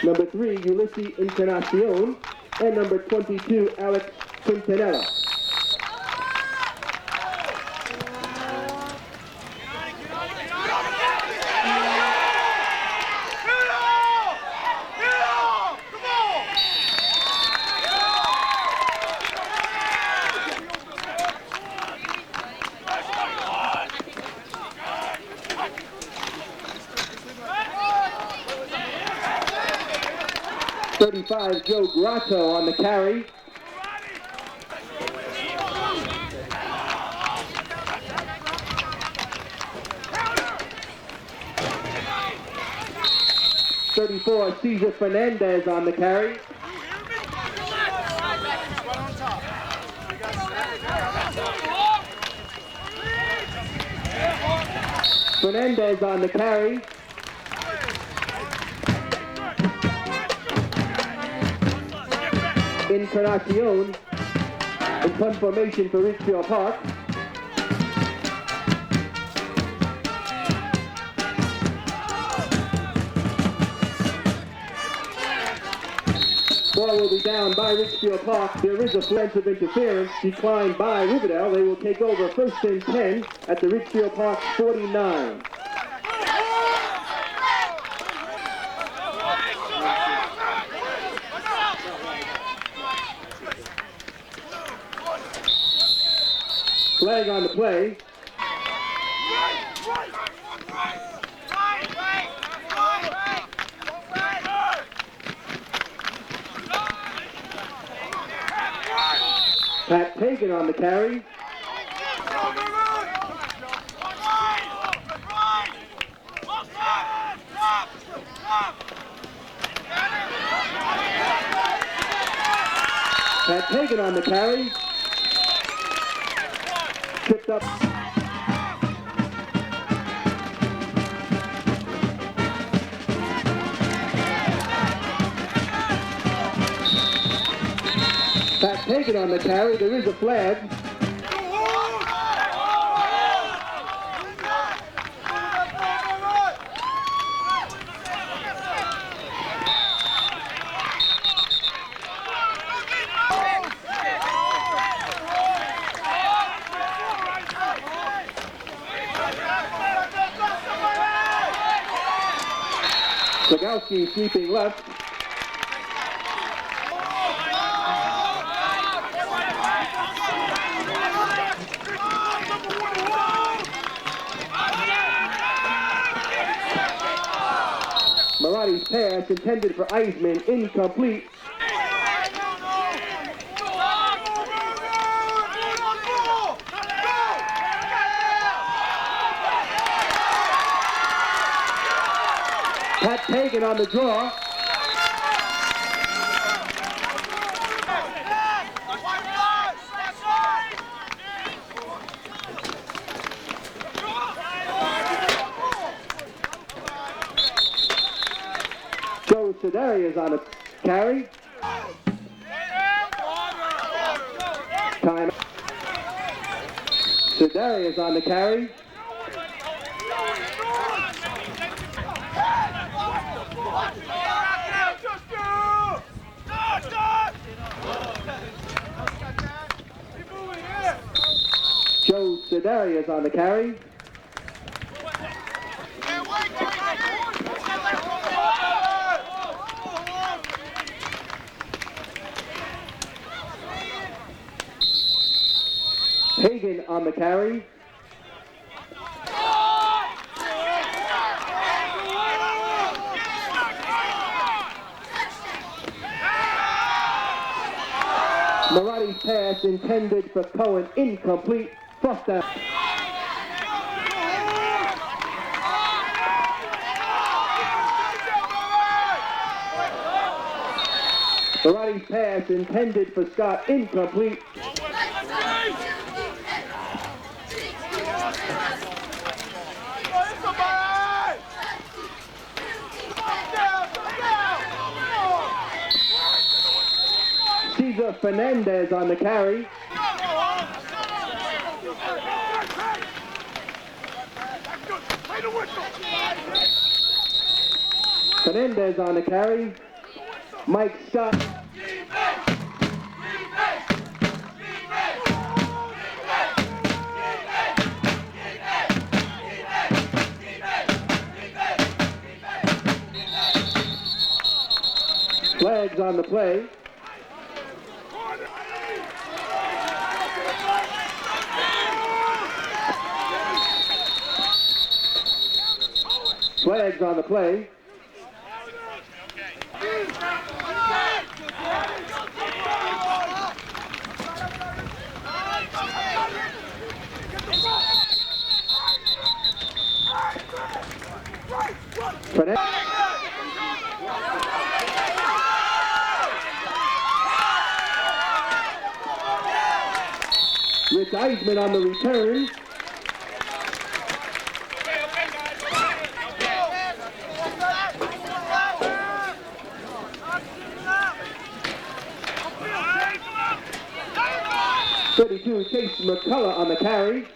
Number 3, Ulysses Encarnacion. And number 22, Alex Quintanilla. Joe Grotto on the carry. Cesar Fernandez on the carry. Fernandez on the carry. Encarnacion in confirmation for Richfield Park. Ball will be down by Richfield Park. There is a offensive interference declined by Riverdale. They will take over first and 10 at the Richfield Park 49. Flag on the play. Pat Pagan on the carry. Pat Pagan on the carry. Tripped up. Pat Pagan on the carry. There is a flag. Slagowski sweeping left. Maratti's pass intended for Eisman, incomplete. Pat Pagan on the draw. Joe Sedarius on the carry. Time. Sedarius on the carry. Joe Sedarius on the carry. Pagan on the carry. Maratti's pass intended for Cohen, incomplete. First down. Maratti's pass intended for Scott, incomplete. Cesar Fernandez on the carry. Fernandez on the carry. Mike Scott. Flags on the play. Flags on the play. Rich Eisman on the return. Chase McCullough on the carry.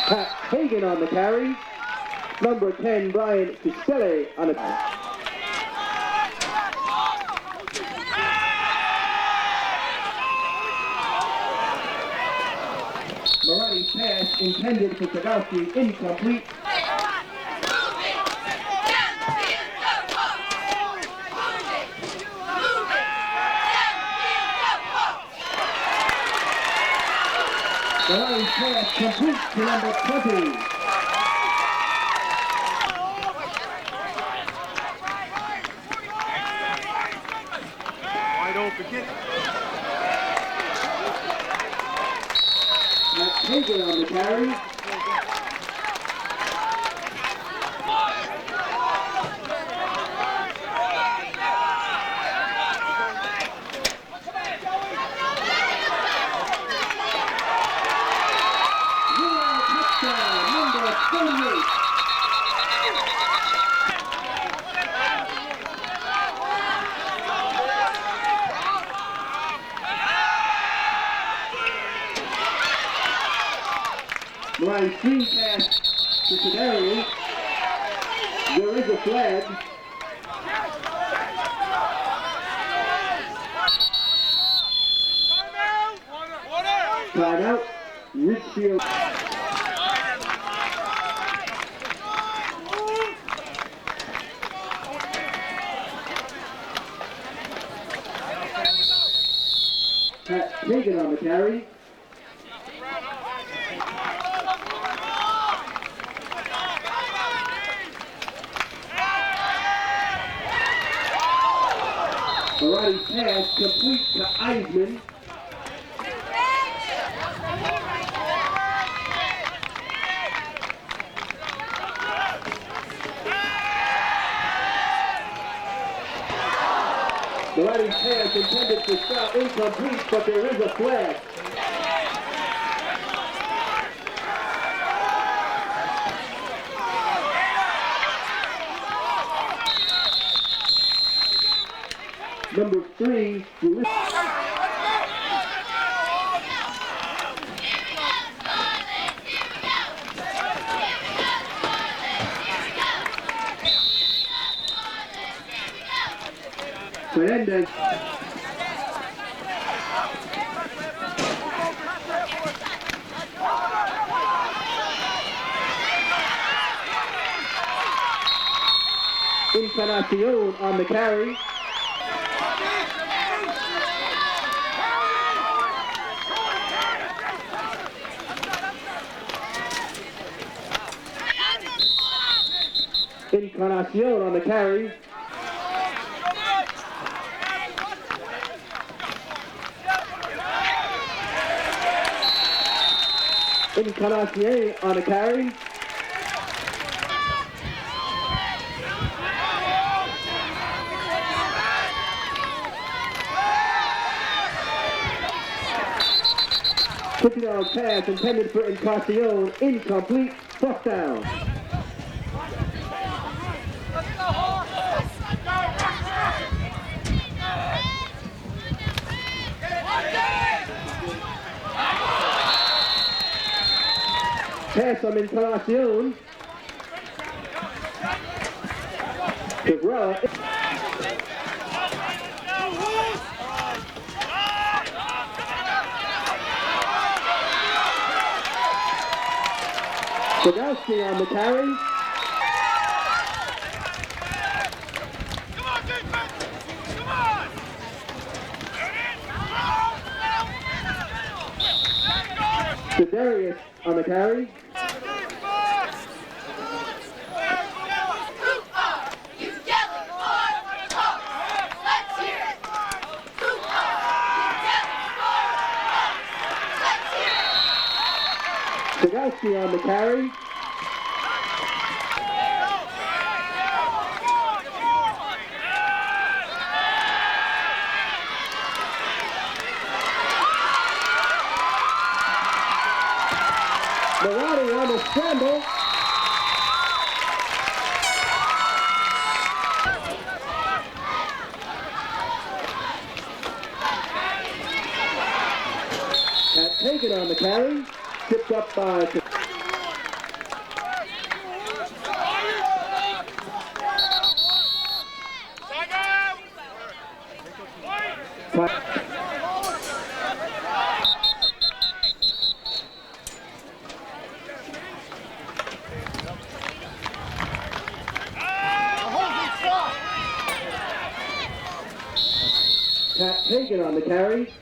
Pat Hagan on the carry. Number 10, Brian Castelli on the carry. Marani's pass intended for Sadowski, incomplete. Marani's pass complete to number 20. Wide open, get it. Hagan on the carry. Touchdown, number 38. Ryan screen pass to Sedarius. There is a flag. Timeout. Richfield. Pat Hagan on the carry. Marani's pass complete to Eisman. Marani's pass intended for stop, incomplete, but there is a flag. Number 3, Fernandez. Encarnacion on the carry. Encarnacion on the carry. Encarnacion on the carry. $50 pass intended for Encarnacion, incomplete, first down. Pass from Encarnacion. Cabrera. Bogowski on the carry. Sedarius on the carry. Bogowski on the carry. Marotti on the scramble. Pat Hagan on the carry. Tipped up by... Pat Hagan on the carry.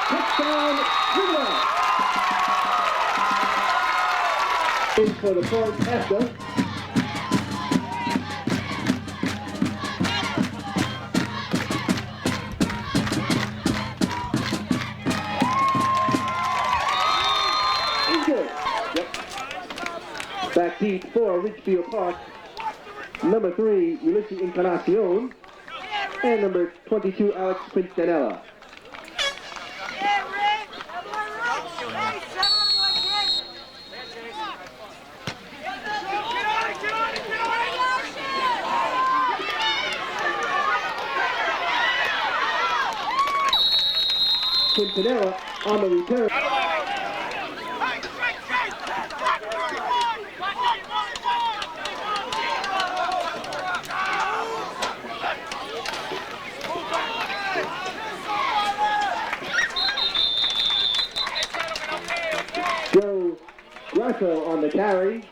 Touchdown, Riverdale. In for the point after. Back deep for Ridgefield Park, number 3, Ulysses Encarnacion, and number 22, Alex Quintanilla. Quintanilla on the return. Joe Grasso on the carry.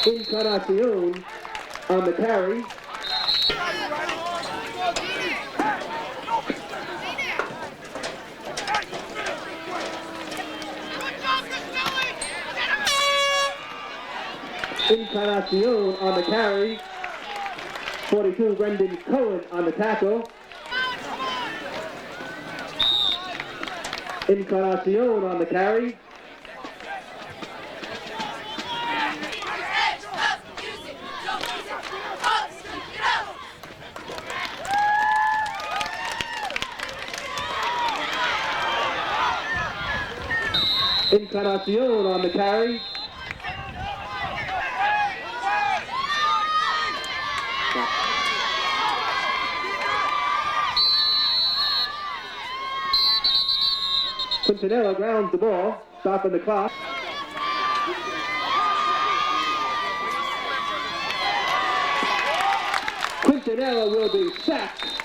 Encarnacion on the carry. Encarnacion on the carry. 42, Brendan Cohen on the tackle. Encarnacion on the carry. Encarnacion on the carry. Quintanilla grounds the ball, stopping the clock. Quintanilla will be sacked.